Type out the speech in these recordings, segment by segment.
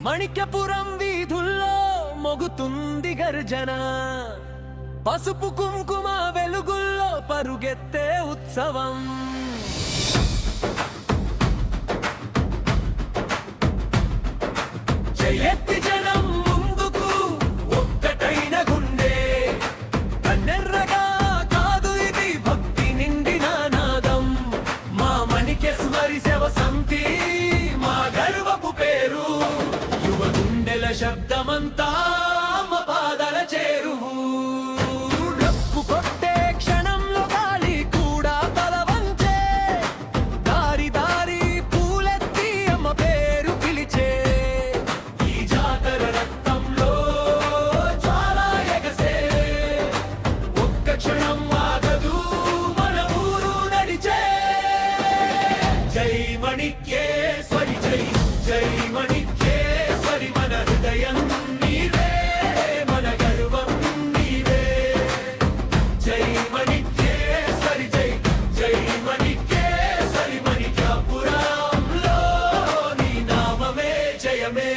మణిక్యపురం వీధుల్లో మొగుతుంది గర్జన, పసుపు కుంకుమ వెలుగుల్లో పరుగెత్తే ఉత్సవం. జయెత్తి జనం ముందుకు ఒక్కటైన గుండె, కన్నెర్రగా కాదు ఇది భక్తి నిండిన నాదం. మా మణికేశ్వరి శివ సంతి మా గర్వపు పేరు, యువ గుండెల శబ్దమంతా మా పాదల చేరువు. డప్పు కొట్టే క్షణంలో గాలి కూడా తల వంచే, దారి దారి పూలెత్తి అమ్మ పేరు పిలిచే. ఈ జాతర రక్తంలో చాలా ఎగసే, ఒక్క క్షణం ఆగదు మన ఊరు నడిచే. జై మణికేశ్వరి జై జై మణికేశ్వరి, మన హృదయం నీవే మన గర్వం నీవే. జై మణికేశ్వరి జై జై మణికేశ్వరి, మణికాపురంలో నీ నామమే జయమే.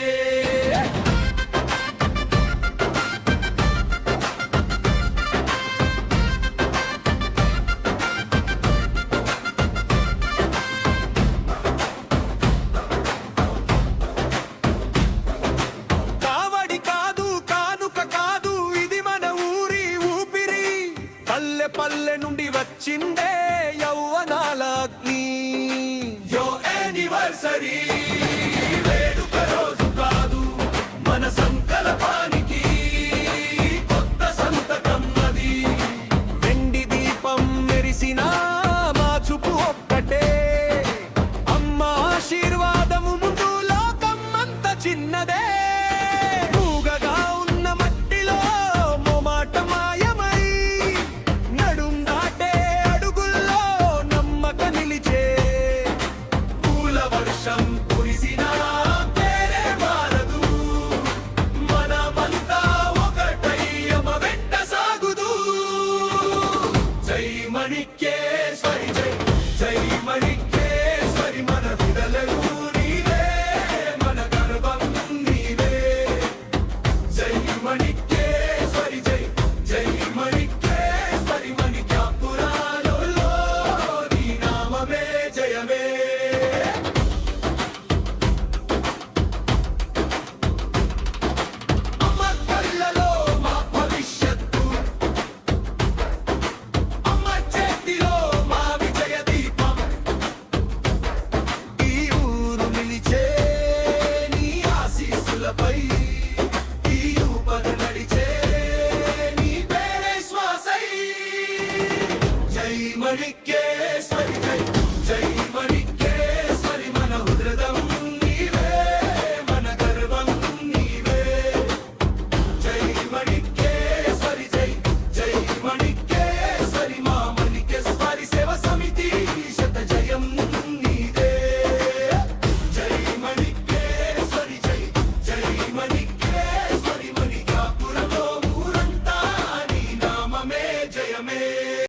కావడి కాదు కానుక కాదు ఇది మన ఊరి ఊపిరి, పల్లె పల్లె నుండి వచ్చిందే యౌవనాల అగ్ని. యో యానివర్సరీ వేడుక రోజు కాదు, మన సంకల్పానికి కొత్త సంతకం అది. వెండి దీపం మెరిసిన మా చూపు ఒక్కటే, అమ్మ ఆశీర్వాదము ముందు లోకం అంత చిన్నదే. మూగగా ఉన్న మట్టిలో మొమాట మాయమై, నడుం దాటే అడుగుల్లో నమ్మక నిలిచే. పూల వర్షం కురిసినా పేరే మారదు, మనమంతా ఒకటై అమ్మ వెంట సాగుదు. జై మణికేశ్వరి జై జై మణికేశ్వరి, మన హృదయలు నీవే మన గర్వం నీవే. జై మణికేశ్వరి జై జై మణికేశ్వరి, మణికాపురాలలో నీ నామమే జయమే. అమ్మ కళ్ళలో మా భవిష్యత్తు, అమ్మ చేతిలో మా విజయ దీపం. ఈ ఊరు నిలిచే నీ ఆశీస్సులపై, ఈ ఊపరు నడిచే నీ పేరే శ్వాసై. జై మణికేశ్వరి